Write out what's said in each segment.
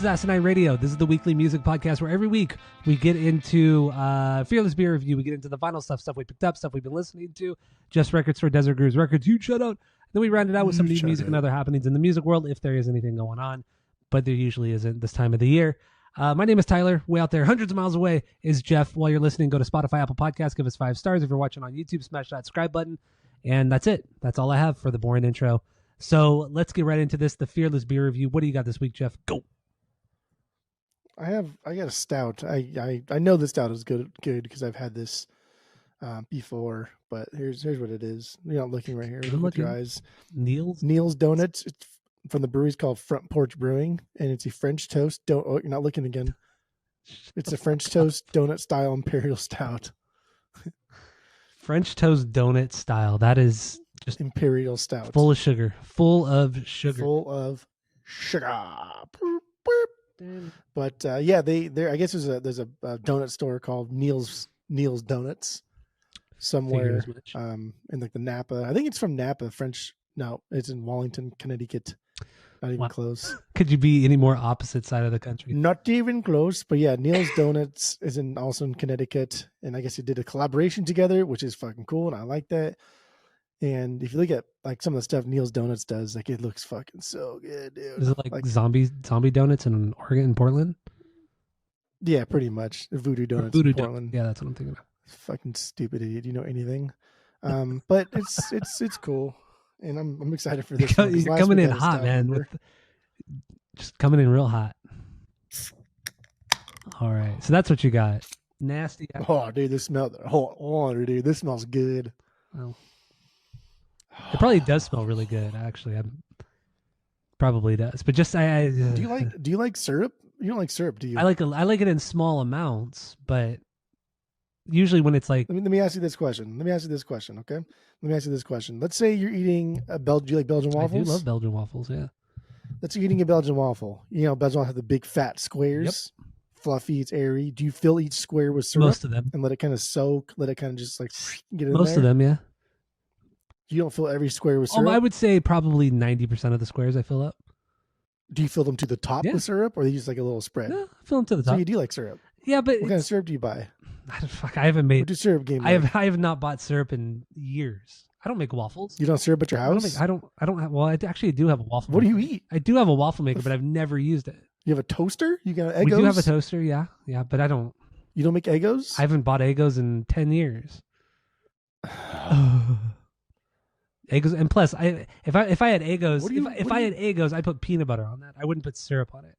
is Asinine Radio. This is the weekly music podcast where every week we get into Fearless Beer Review. We get into the vinyl stuff we picked up, stuff we've been listening to, Just Records for Desert Grooves Records, huge shout out. Then we round it out with some new music and other happenings in the music world, if there is anything going on, but there usually isn't this time of the year. My name is Tyler. Way out there, hundreds of miles away, is Jeff. While you're listening, go to Spotify, Apple Podcasts, give us 5 stars. If you're watching on YouTube, smash that subscribe button. And that's it. That's all I have for the boring intro. So let's get right into this, the Fearless Beer Review. What do you got this week, Jeff? Go. I got a stout. I know the stout is good because I've had this before, but here's what it is. You're not looking right here. Look at your eyes. Neil's Donuts. It's from the brewery's called Front Porch Brewing, and it's a French toast. You're not looking again. It's a French toast donut style imperial stout. French toast donut style. That is just imperial stout. Full of sugar. Full of sugar. But yeah, there. I guess there's a donut store called Neil's Donuts somewhere in like the Napa. I think it's from Napa, French. No, it's in Wallington, Connecticut. Not even close. Could you be any more opposite side of the country? Not even close. But yeah, Neil's Donuts is also in Connecticut, and I guess they did a collaboration together, which is fucking cool, and I like that. And if you look at like some of the stuff Neil's Donuts does, like it looks fucking so good, dude. Is it like zombie donuts in Oregon and Portland? Yeah, pretty much. Voodoo Donuts in Portland. Yeah, that's what I'm thinking about. Fucking stupid idiot. Do you know anything? But it's cool. And I'm excited for this. You're coming in hot, man. Just coming in real hot. All right. So that's what you got. Nasty. Oh, dude, this smells dude. This smells good. Oh. It probably does smell really good, actually. Probably does. But just do you like syrup? You don't like syrup, do you? I like it in small amounts, but usually when it's like let me ask you this question. Okay? Let me ask you this question. Let's say you're eating do you like Belgian waffles? I do love Belgian waffles, yeah. Let's say you're eating a Belgian waffle. You know, Belgian waffles have the big fat squares. Yep. Fluffy, it's airy. Do you fill each square with syrup? Most of them. And let it kind of soak, let it kind of just like get in Most there? of them, yeah. You don't fill every square with syrup? I would say probably 90% of the squares I fill up. Do you fill them to the top with syrup, or are they just like a little spread? No, I fill them to the top. So you do like syrup? Yeah, but what kind of syrup do you buy? I haven't made. What do syrup game? I have not bought syrup in years. I don't make waffles. You don't syrup at your house? I don't have. Well, I actually do have a waffle. What maker. Do you eat? I do have a waffle maker, but I've never used it. You have a toaster? You got Eggos? We do have a toaster, yeah, but I don't. You don't make Eggos? I haven't bought Eggos in 10 years. Eggos, and plus, if I had Eggos, if I had Eggos, I'd put peanut butter on that. I wouldn't put syrup on it.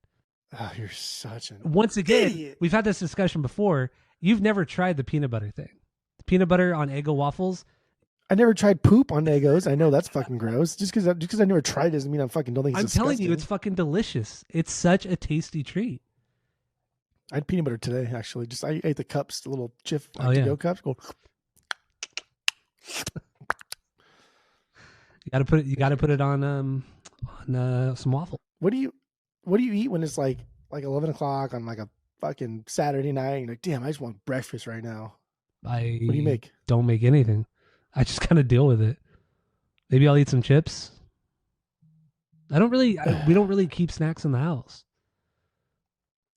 Oh, you're such an Once again, idiot. We've had this discussion before. You've never tried the peanut butter thing. The peanut butter on Eggo waffles. I never tried poop on Eggos. I know that's fucking gross. Just because I never tried it doesn't mean I fucking don't think it's disgusting. I'm telling you, it's fucking delicious. It's such a tasty treat. I had peanut butter today, actually. I ate the cups, the little Jif to-go cups. Go. You gotta put it on some waffle. What do you eat when it's like 11 o'clock on like a fucking Saturday night? And you're like, damn, I just want breakfast right now. What do you make? Don't make anything. I just kind of deal with it. Maybe I'll eat some chips. We don't really keep snacks in the house.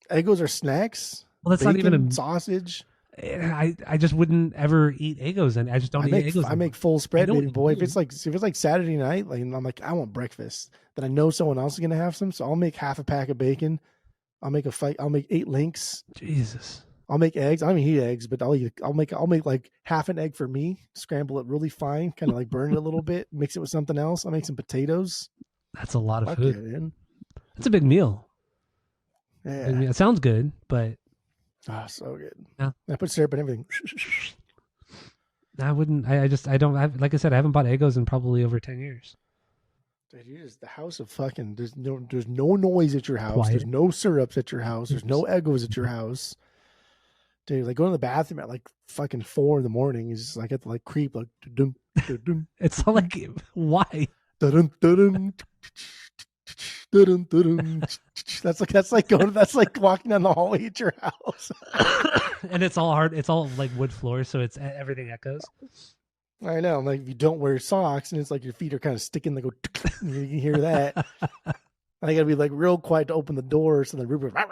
Eggos are snacks? Well, that's bacon, not even sausage. I just wouldn't ever eat Eggos, and I just don't eat Eggos. I make full spread, baby boy. If it's like Saturday night, like I'm like, I want breakfast. Then I know someone else is gonna have some, so I'll make half a pack of bacon. I'll make 8 links. Jesus. I'll make eggs. I don't even eat eggs, but I'll make like half an egg for me. Scramble it really fine, kind of like burn it a little bit. Mix it with something else. I'll make some potatoes. That's a lot of food. Yeah, that's a big meal. Yeah, it sounds good, but so good. Yeah, I put syrup and everything. I wouldn't. I don't. Like I said, I haven't bought Eggos in probably over 10 years. Dude, you're just the house of fucking. There's no noise at your house. Quiet. There's no syrups at your house. There's no Eggos at your house. Dude, like going to the bathroom at like fucking 4 a.m. is just like I have to like creep like. It's not like why. That's like walking down the hallway at your house. And it's all hard. It's all like wood floor, so it's everything echoes. I know. Like if you don't wear socks and it's like your feet are kind of sticking, they go. You can hear that. I got to be like real quiet to open the door, so the roofer like,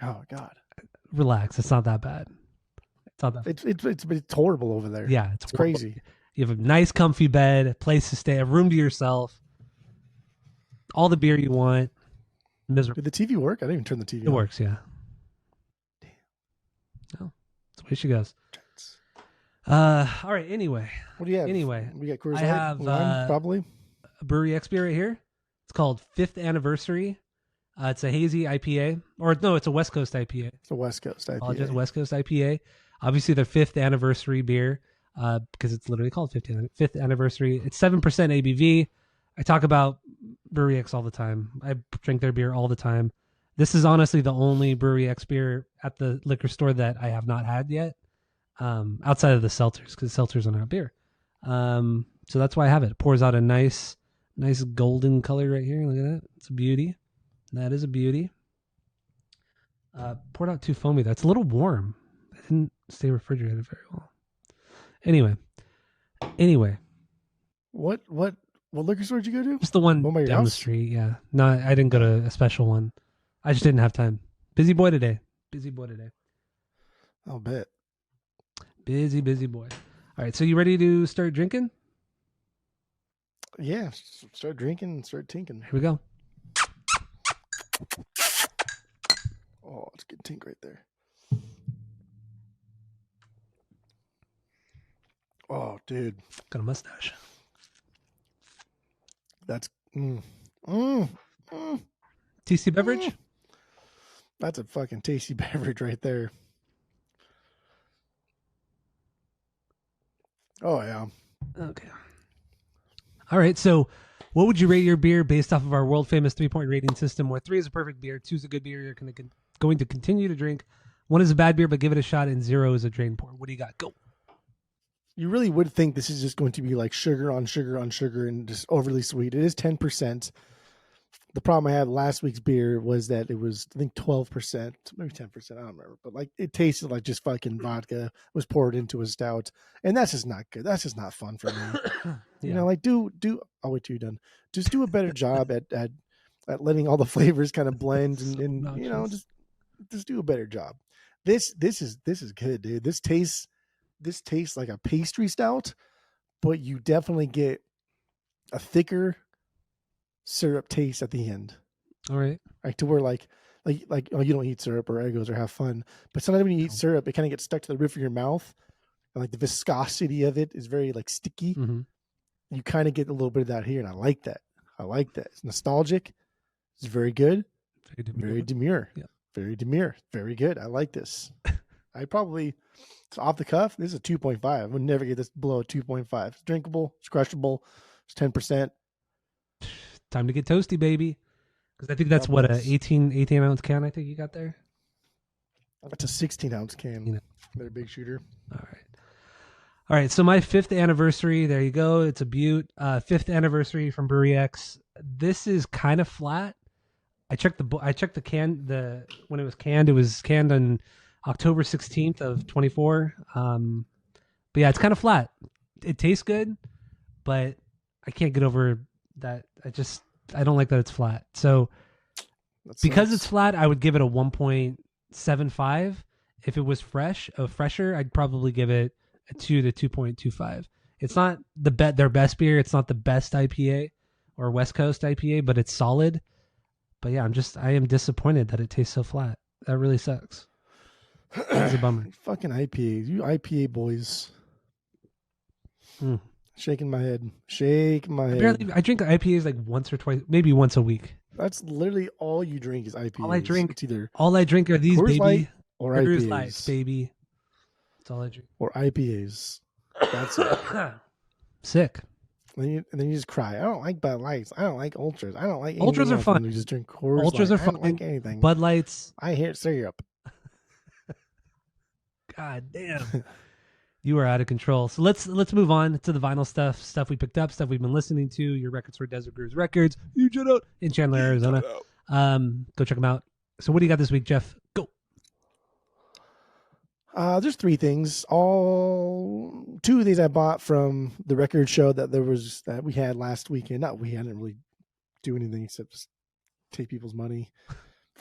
oh god, Relax. It's not that bad. It's not that. It's horrible over there. Yeah, it's crazy. You have a nice, comfy bed, a place to stay, a room to yourself, all the beer you want. Miserable. Did the TV work? I didn't even turn the TV on. It works, yeah. Damn. Oh, that's the way she goes. All right. Anyway, what do you have? Anyway, we got Coors Light. I have probably a Brewery X beer right here. It's called 5th Anniversary. It's a hazy IPA, or no, it's a West Coast IPA. It's a West Coast IPA. Apologize, West Coast IPA. Obviously, their 5th anniversary beer, because it's literally called 5th Anniversary. It's 7% ABV. I talk about Brewery X all the time. I drink their beer all the time. This is honestly the only Brewery X beer at the liquor store that I have not had yet, outside of the seltzers, because seltzers are not beer. So that's why I have it. It pours out a nice golden color right here. Look at that. It's a beauty. That is a beauty. Poured out too foamy. That's a little warm. It didn't stay refrigerated very well. Anyway. What liquor store did you go to? Just the one down the street. Yeah. No, I didn't go to a special one. I just didn't have time. Busy boy today. I'll bet. Busy boy. All right. So you ready to start drinking? Yeah. Start drinking and start tinking. Here we go. Oh, it's a good tink right there. Oh, dude. Got a mustache. That's TC beverage? That's a fucking tasty beverage right there. Oh, yeah. Okay. All right. So what would you rate your beer based off of our world famous 3-point rating system, where 3 is a perfect beer, 2 is a good beer you're going to continue to drink, 1 is a bad beer but give it a shot, and 0 is a drain pour? What do you got? Go. You really would think this is just going to be like sugar on sugar on sugar and just overly sweet. It is 10%. The problem I had last week's beer was that it was, I think, 12%, maybe 10%. I don't remember. But like it tasted like just fucking vodka was poured into a stout. And that's just not good. That's just not fun for me. Yeah. You know, like I'll wait till you're done. Just do a better job at letting all the flavors kind of blend and you know, just do a better job. This is good, dude. This tastes like a pastry stout, but you definitely get a thicker syrup taste at the end. All right. Like to where like oh, you don't eat syrup or Eggos or have fun, but sometimes when you eat syrup, it kind of gets stuck to the roof of your mouth, and like the viscosity of it is very like sticky. Mm-hmm. You kind of get a little bit of that here, and I like that. It's nostalgic. It's very good. Very demure. Yeah. Very demure. Very good. I like this. It's off the cuff. This is a 2.5. I would never get this below a 2.5. It's drinkable. It's crushable. It's 10%. Time to get toasty, baby. Because I think that's what, a 18 ounce can I think you got there? That's a 16 ounce can. You know. They're a big shooter. All right. So my 5th anniversary. There you go. It's a beaut. 5th anniversary from Brewery X. This is kind of flat. I checked the can. When it was canned on October 16th of 24. But yeah, it's kind of flat. It tastes good, but I can't get over that. I don't like that it's flat. So because it's flat, I would give it a 1.75. If it was fresher, I'd probably give it a 2 to 2.25. It's not their best beer. It's not the best IPA or West Coast IPA, but it's solid. But yeah, I am disappointed that it tastes so flat. That really sucks. That's a bummer. Fucking IPAs. You IPA boys. Shaking my head. I drink IPAs like once or twice, maybe once a week. That's literally all you drink is IPAs. All I drink are these, Coors baby. Light or Coors IPAs. Light, baby. That's all I drink. Or IPAs. That's it. Sick. And then you just cry. I don't like Bud Lights. I don't like Ultras. I don't like anything. Ultras are fun. You just drink Coors Ultras Light. are fun. I don't like anything. Bud Lights. I hate syrup. God damn. You are out of control. So let's move on to the vinyl stuff we picked up, stuff we've been listening to. Your records for Desert Grooves Records. You shout out in Chandler, Arizona. Go check them out. So what do you got this week, Jeff? Go. There's 3 things. 2 of these I bought from the record show that we had last weekend. Not we hadn't really do anything except just take people's money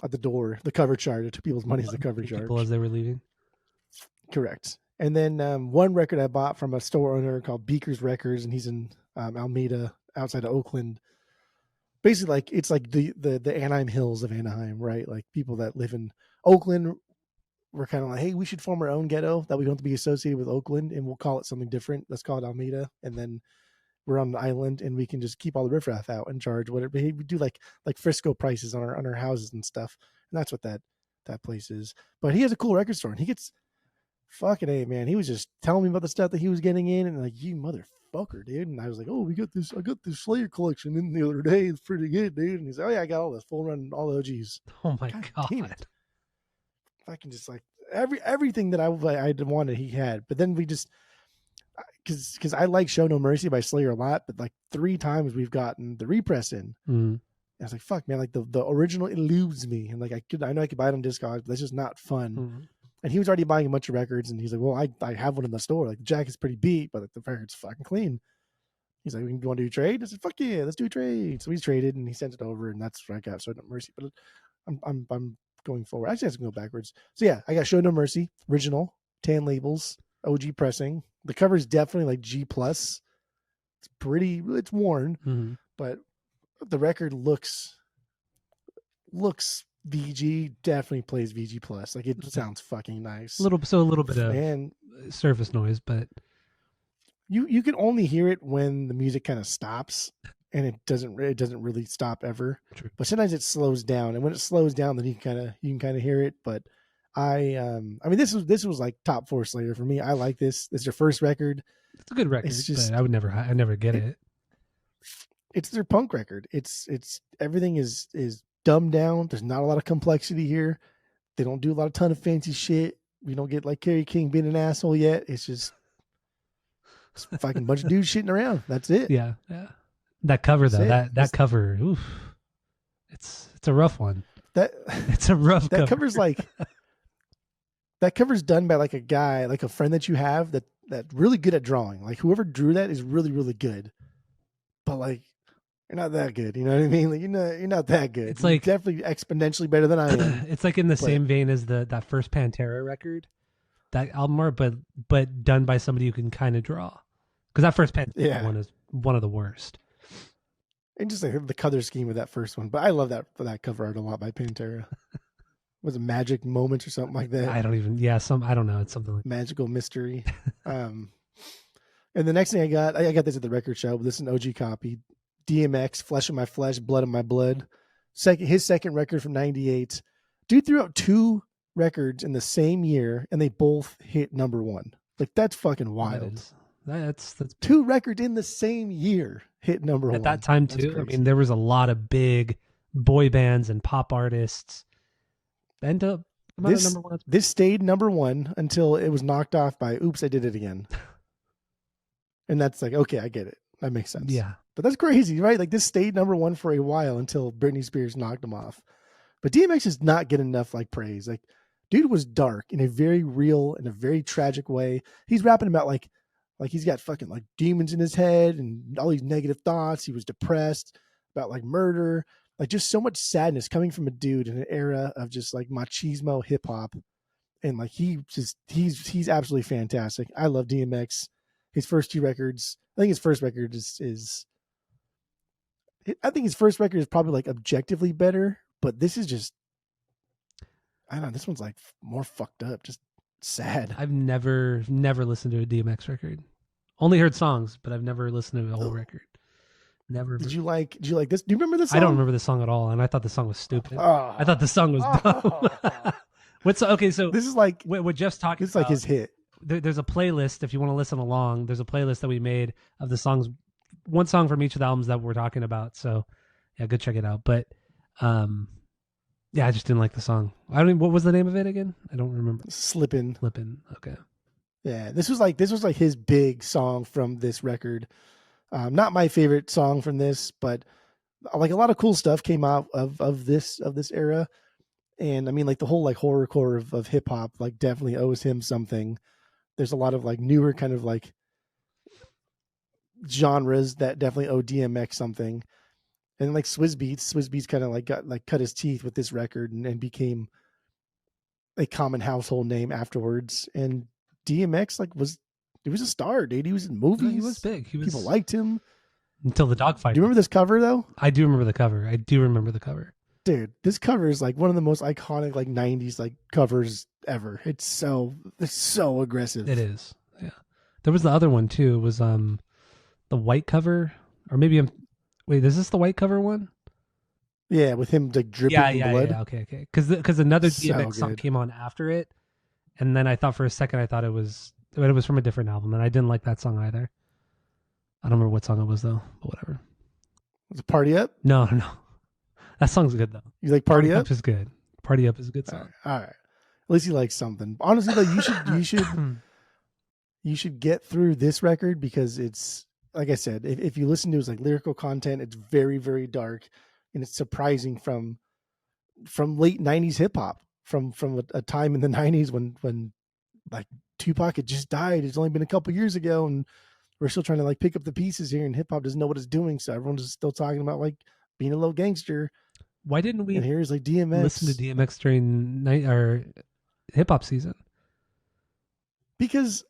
at the door. The cover charge. I took people's money as the cover charge. People as they were leaving. Correct. And then one record I bought from a store owner called Beaker's Records, and he's in Almeda, outside of Oakland. Basically, like it's like the Anaheim Hills of Anaheim, right? Like people that live in Oakland were kind of like, hey, we should form our own ghetto that we don't have to be associated with Oakland, and we'll call it something different. Let's call it Almeda, and then we're on an island, and we can just keep all the riffraff out and charge whatever. We do like Frisco prices on our houses and stuff, and that's what that place is. But he has a cool record store, and he gets fucking A, man. He was just telling me about the stuff that he was getting in, and like, you motherfucker, dude. And I was like, oh, I got this Slayer collection in the other day. It's pretty good, dude. And he's like, oh yeah, I got all this full run, all the OGs. Oh my God. Damn it. If I can just like everything that I wanted, he had. But then we just, because I like Show No Mercy by Slayer a lot, but like 3 times we've gotten the repress in. I was like, fuck, man, like the original eludes me. And like I know I could buy it on Discogs, but that's just not fun. And he was already buying a bunch of records, and he's like, well, I have one in the store. Like the jacket's pretty beat, but like, the record's fucking clean. He's like, you want to do a trade? I said, fuck yeah, let's do a trade. So we traded, and he sent it over, and that's where I got Show No Mercy. But I'm going forward. Actually, I have to go backwards. So yeah, I got Show No Mercy, original, tan labels, OG pressing. The cover is definitely like G+. It's pretty, it's worn, but the record looks VG, definitely plays VG plus. Like it sounds fucking nice. A little bit of surface noise, but you can only hear it when the music kind of stops, and it doesn't really stop ever. True. But sometimes it slows down, and when it slows down, then you can kind of hear it. But I mean, this was like top 4 Slayer for me. I like this. This is their first record. It's a good record. It's just, but I never get it. It's their punk record. It's everything is dumbed down. There's not a lot of complexity here. They don't do a ton of fancy shit. We don't get like Kerry King being an asshole yet. It's just a fucking bunch of dudes shitting around. That's it. Yeah. That cover though, that cover, oof. It's a rough one. It's a rough cover. Cover's like that cover's done by like a guy, like a friend that you have that really good at drawing. Like whoever drew that is really, really good. But like, you're not that good. You know what I mean? Like you're not that good. It's like you're definitely exponentially better than I am. It's like in the same vein as that first Pantera record, that album art, but done by somebody who can kind of draw. Because that first Pantera one is one of the worst. And just like the color scheme of that first one. But I love that cover art a lot by Pantera. Was it Magic Moments or something like that? I don't know. It's something like Magical Mystery. And the next thing I got this at the record show, but this is an OG copy. DMX, Flesh of My Flesh, Blood of My Blood. His second record from 98. Dude threw out 2 records in the same year, and they both hit number 1. Like, that's fucking wild. That's 2 records in the same year hit number 1. At that time, too, I mean, there was a lot of big boy bands and pop artists. End up number 1. This stayed number 1 until it was knocked off by Oops, I Did It Again. And that's like, okay, I get it. That makes sense. Yeah. But that's crazy, right? Like this stayed number 1 for a while until Britney Spears knocked him off. But DMX is not getting enough like praise. Like, dude was dark in a very real and a very tragic way. He's rapping about like he's got fucking like demons in his head and all these negative thoughts. He was depressed about like murder, like just so much sadness coming from a dude in an era of just like machismo hip hop. And like he's absolutely fantastic. I love DMX. His first 2 records, I think his first record is probably like objectively better, but this is just, I don't know, this one's like more fucked up, just sad. I've never listened to a DMX record. Only heard songs, but I've never listened to a whole record. Never. Did you like this? Do you remember this song? I don't remember the song at all, and I thought the song was stupid. I thought the song was dumb. So this is like what Jeff's talking about. It's like his hit. There's a playlist, if you want to listen along, there's a playlist that we made of the songs, one song from each of the albums that we're talking about. So yeah, go check it out. But yeah, I just didn't like the song. What was the name of it again? I don't remember. Slippin'. Okay. Yeah, this was like his big song from this record. Not my favorite song from this, but like a lot of cool stuff came out of this era. And I mean, like the whole like horrorcore of hip hop, like definitely owes him something. There's a lot of like newer kind of like genres that definitely owe DMX something. And like Swizz Beatz kind of like cut his teeth with this record and became a common household name afterwards. And DMX he was a star, dude. He was in movies. No, he was big. People liked him until the dogfight. Do you remember this cover though? I do remember the cover. Dude, this cover is like one of the most iconic like 90s like covers ever. It's so aggressive. It is. Yeah. There was the other one too. It was the white cover, or maybe wait, is this the white cover one? Yeah, with him like dripping blood. Yeah, okay. Because another DMX song came on after it, and then I thought for a second it was from a different album, and I didn't like that song either. I don't remember what song it was though, but whatever. Was it Party Up? No. That song's good though. You like Party Up? Is good. Party Up is a good song. All right. At least he likes something. Honestly, though, you should get through this record because it's like I said. If you listen to his like lyrical content, it's very very dark, and it's surprising from late 90s hip hop, from a time in the 90s when like Tupac had just died. It's only been a couple years ago, and we're still trying to like pick up the pieces here, and hip hop doesn't know what it's doing. So everyone's still talking about like being a little gangster. Why didn't we? And here's like DMX. Listen to DMX during night or hip hop season? Because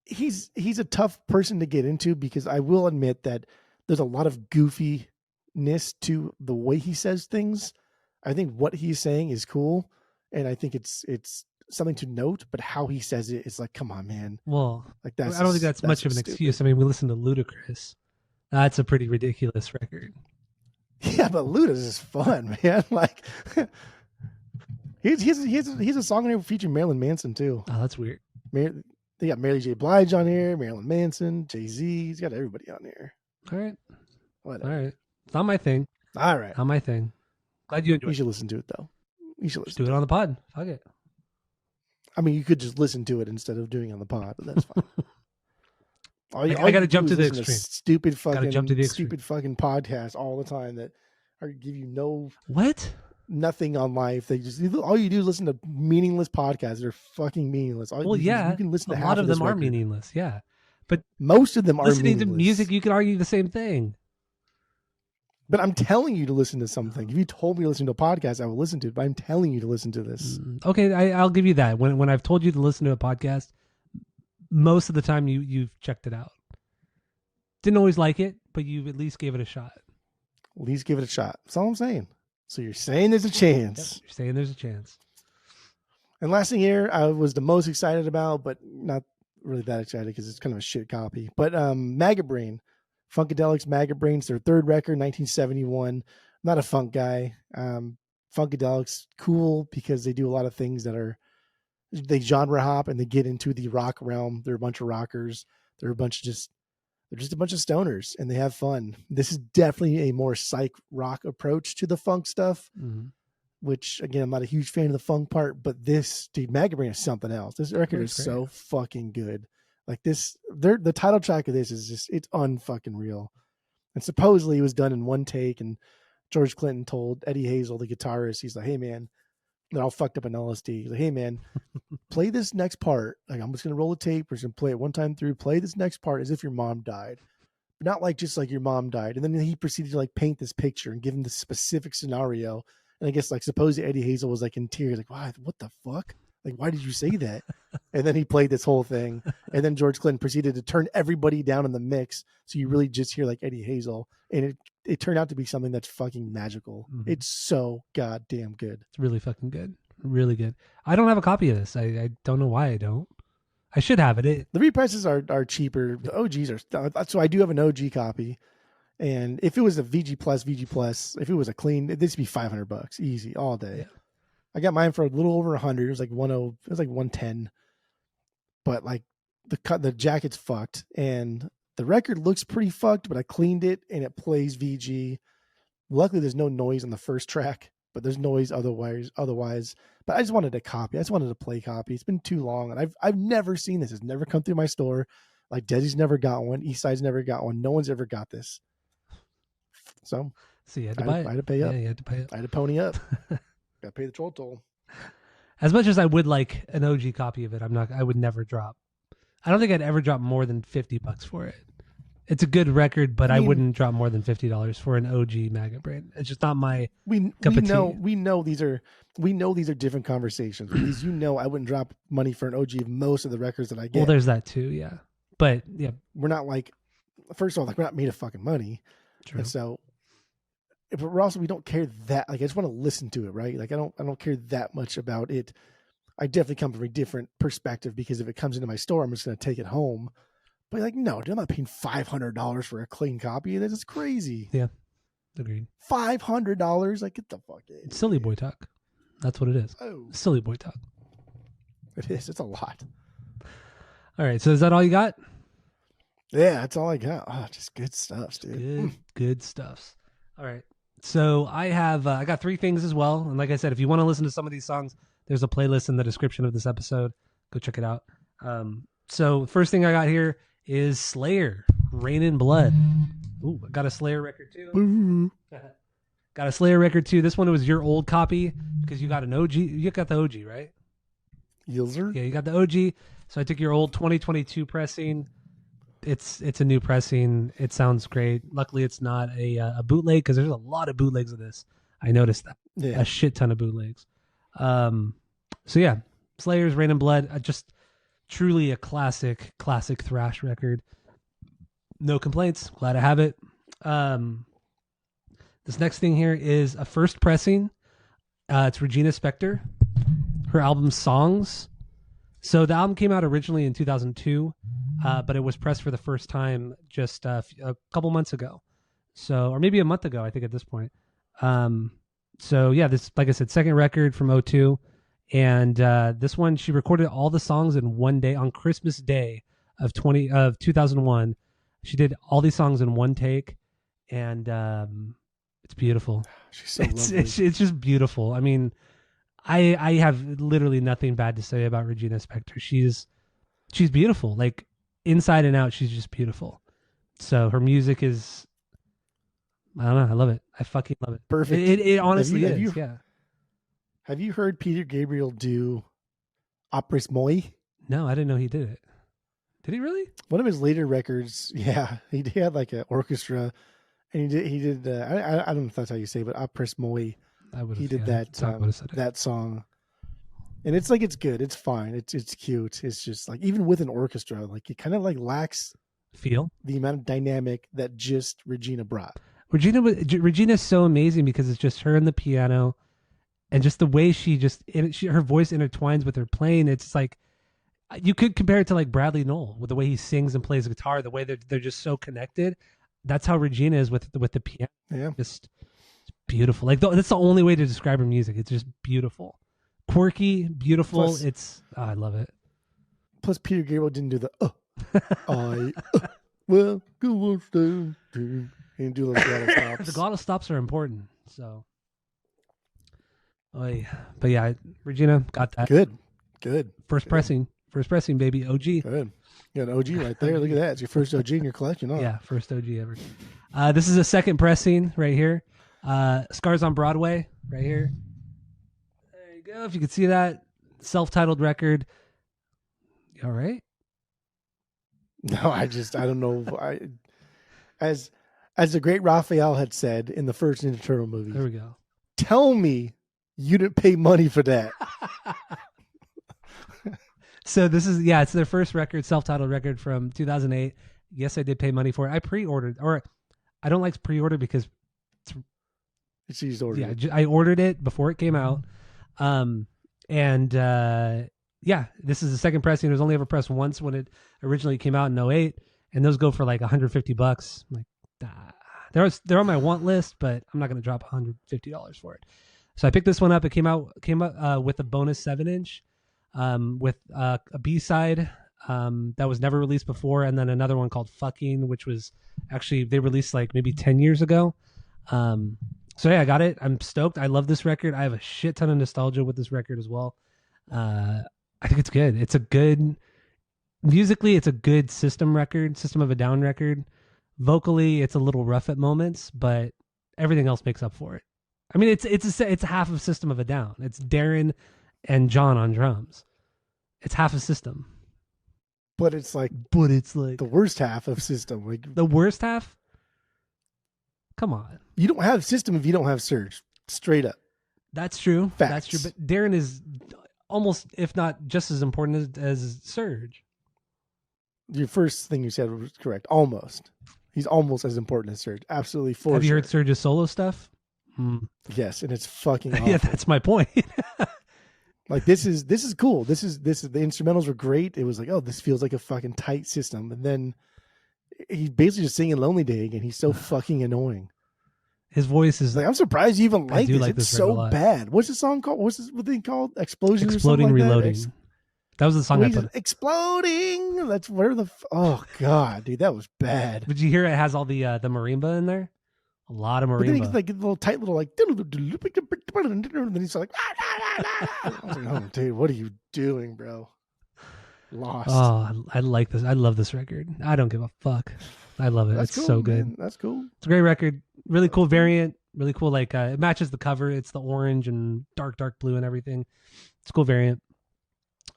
he's a tough person to get into. Because I will admit that there's a lot of goofiness to the way he says things. I think what he's saying is cool, and I think it's something to note. But how he says it is like, come on, man. Well, like I don't think that's much of an excuse. I mean, we listen to Ludacris. That's a pretty ridiculous record. Yeah, but Luda's is fun, man. Like, he's a song on here featuring Marilyn Manson too. Oh, that's weird. They got Mary J. Blige on here, Marilyn Manson, Jay-Z. He's got everybody on here. All right, whatever. All right, it's not my thing. All right, not my thing. Glad you enjoyed. You should listen to it though. You should do it on the pod. Fuck it. I mean, you could just listen to it instead of doing it on the pod, but that's fine. I got to jump to the extreme. Stupid fucking podcast all the time that give you nothing on life. They just all you do is listen to meaningless podcasts. They're fucking meaningless. You can listen to a lot of them are meaningless. Yeah, but most of them are listening to music. You could argue the same thing. But I'm telling you to listen to something. If you told me to listen to a podcast, I would listen to it. But I'm telling you to listen to this. Okay, I'll give you that. When I've told you to listen to a podcast, most of the time you've checked it out. Didn't always like it, but you at least gave it a shot. At least give it a shot. That's all I'm saying. So you're saying there's a chance. Yep, you're saying there's a chance. And last thing here, I was the most excited about, but not really that excited because it's kind of a shit copy. But Maggot Brain, Funkadelics Maggot Brain's their third record, 1971. I'm not a funk guy. Funkadelics, cool because they do a lot of things that they genre hop and they get into the rock realm. They're a bunch of rockers. They're just a bunch of stoners and they have fun. This is definitely a more psych rock approach to the funk stuff, which again, I'm not a huge fan of the funk part, but this dude, Maggot Brain is something else. This record is so fucking good. Like the title track of this is just, it's unfucking real. And supposedly it was done in one take. And George Clinton told Eddie Hazel, the guitarist, he's like, hey man, they're all fucked up in LSD. He's like, hey man, play this next part. Like, I'm just going to roll a tape. We're just going to play it one time through. Play this next part as if your mom died. But not like just like your mom died. And then he proceeded to like paint this picture and give him the specific scenario. And I guess like supposedly Eddie Hazel was like in tears, like, why, what the fuck? Like, why did you say that? And then he played this whole thing. And then George Clinton proceeded to turn everybody down in the mix. So you really just hear like Eddie Hazel. And it turned out to be something that's fucking magical. Mm-hmm. It's so goddamn good. It's really fucking good. Really good. I don't have a copy of this. I don't know why I don't. I should have it. The reprices are cheaper. The OGs are. So I do have an OG copy. And if it was a VG plus, if it was a clean, this would be $500 easy all day. Yeah. I got mine for a little over 100. It was like 110. But like the jacket's fucked and the record looks pretty fucked, but I cleaned it and it plays VG. Luckily there's no noise on the first track, but there's noise otherwise. But I just wanted a copy. I just wanted to play copy. It's been too long and I've never seen this. It's never come through my store. Like Desi's never got one. Eastside's never got one. No one's ever got this. So you had to buy it. I had to pay up. Yeah, you had to pay it. I had to pony up. Got to pay the troll toll. As much as I would like an OG copy of it, I would never drop. I don't think I'd ever drop more than $50 for it. It's a good record, but I wouldn't drop more than $50 for an OG Maggot Brain. It's just not my cup of tea. We know these are different conversations. Because I wouldn't drop money for an OG of most of the records that I get. Well, there's that too, yeah. But yeah, we're not like, first of all, like we're not made of fucking money. True. And so, but we're also, we don't care that, like, I just want to listen to it, right? Like I don't care that much about it. I definitely come from a different perspective, because if it comes into my store, I'm just going to take it home. But like, no, dude, I'm not paying $500 for a clean copy. That's crazy. Yeah, agreed. $500? Like, get the fuck in. It's silly boy talk. That's what it is. Oh, silly boy talk. It is. It's a lot. All right. So is that all you got? Yeah, that's all I got. Oh, just good stuff, dude. Good stuffs. All right. So I have I got 3 things as well. And like I said, if you want to listen to some of these songs, there's a playlist in the description of this episode. Go check it out. So first thing I got here is Slayer, Rain in Blood. Ooh, I got a Slayer record too. Got a Slayer record too. This one was your old copy because you got an OG. You got the OG, right? Yes, sir. Yeah, you got the OG. So I took your old 2022 pressing. It's a new pressing. It sounds great. Luckily, it's not a bootleg, because there's a lot of bootlegs of this. I noticed that. Yeah. A shit ton of bootlegs. So yeah, Slayer's Rain in Blood. Just truly a classic thrash record. No complaints. Glad to have it. This next thing here is a first pressing. It's Regina Spektor. Her album Songs. So the album came out originally in 2002, but it was pressed for the first time just a couple months ago. So, or maybe a month ago, I think at this point. So yeah, this, like I said, second record from '02. And this one, she recorded all the songs in one day on Christmas Day of 2001. She did all these songs in one take, and it's beautiful. She's so lovely. It's just beautiful. I mean, I have literally nothing bad to say about Regina Spektor. She's beautiful, like inside and out. She's just beautiful. So her music is, I don't know, I love it. I fucking love it. Perfect. It honestly is. Yeah. Have you heard Peter Gabriel do Opris Moi? No, I didn't know he did it. Did he really? One of his later records, yeah, he had like an orchestra, and he did. I don't know if that's how you say, but Opris Moi. He did that song, and it's like, it's good. It's fine. It's cute. It's just like, even with an orchestra, like it kind of like lacks feel the amount of dynamic that just Regina brought. Regina's so amazing because it's just her and the piano, and just the way her voice intertwines with her playing. It's like, you could compare it to like Bradley Nowell with the way he sings and plays guitar, the way they're just so connected. That's how Regina is with the piano. Yeah, just beautiful. Like that's the only way to describe her music. It's just beautiful, quirky, beautiful. Plus, I love it. Plus, Peter Gabriel didn't do the well, go on down. He didn't do those glottal stops. The glottal stops are important. So, but yeah, Regina got that. Good. First pressing, baby. OG. Good. You got an OG right there. Look at that. It's your first OG in your collection. Huh? Yeah, first OG ever. This is a second pressing right here. Scars on Broadway right here. There you go. If you can see that, self-titled record. You all right? No, I don't know. As the great Raphael had said in the first Ninja Turtle movie. There we go. Tell me you didn't pay money for that. So this is, it's their first record, self-titled record from 2008. Yes, I did pay money for it. I pre-ordered, or I don't like pre-order because it's easy to order. Yeah, I ordered it before it came out. This is the second pressing. It was only ever pressed once when it originally came out in '08, and those go for like $150. I'm like, they're on my want list, but I'm not going to drop $150 for it. So I picked this one up. It came up with a bonus 7-inch, with a B-side that was never released before, and then another one called Fucking, which was actually, they released like maybe 10 years ago. So yeah, I got it. I'm stoked. I love this record. I have a shit ton of nostalgia with this record as well. I think it's good. Musically, it's a good System of a Down record. Vocally, it's a little rough at moments, but everything else makes up for it. I mean, it's half of System of a Down. It's Darren and John on drums. It's half a System. But it's like the worst half of System. Like the worst half. Come on. You don't have System if you don't have Surge. Straight up. That's true. Facts. That's true. But Darren is almost, if not just as important as Surge. Your first thing you said was correct. Almost. He's almost as important as Surge. Absolutely. Have you heard Surge's solo stuff? Yes, and it's fucking awful. Yeah, that's my point. Like this is cool. This is the instrumentals were great. It was like, oh, this feels like a fucking tight system. And then he's basically just singing Lonely Day again. He's so fucking annoying. His voice is like, I'm surprised you even like this. Like it's so bad. What's the song called? What's the thing called? Exploding Reloading. That was the song I put. Exploding. That's where oh god, dude, that was bad. Did you hear it has all the marimba in there? A lot of marimba. But then he like a little tight little like, and then he's like, I was like, oh, dude, what are you doing, bro? Lost. Oh, I like this. I love this record. I don't give a fuck. I love it. It's cool, so good. Man. That's cool. It's a great record. Really cool variant. Really cool. Like it matches the cover. It's the orange and dark blue and everything. It's a cool variant.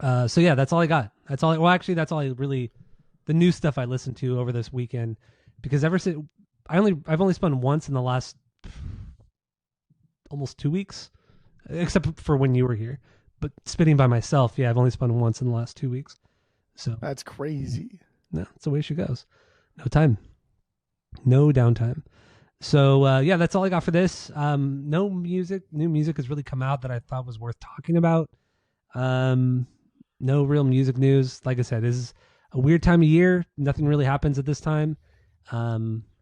So yeah, that's all I got. That's all. That's all I really. The new stuff I listened to over this weekend, because ever since I've only spun once in the last almost 2 weeks, except for when you were here. But spinning by myself, yeah, I've only spun once in the last 2 weeks. So that's crazy. No, that's the way she goes. No time, no downtime. So yeah, that's all I got for this. No new music has really come out that I thought was worth talking about. No real music news. Like I said, this is a weird time of year. Nothing really happens at this time.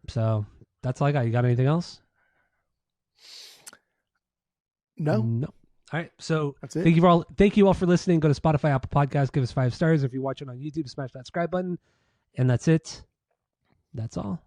So that's all I got. You got anything else? No. All right. So that's it. Thank you all for listening. Go to Spotify, Apple Podcasts, give us 5 stars. If you're watching on YouTube, smash that subscribe button. And that's it. That's all.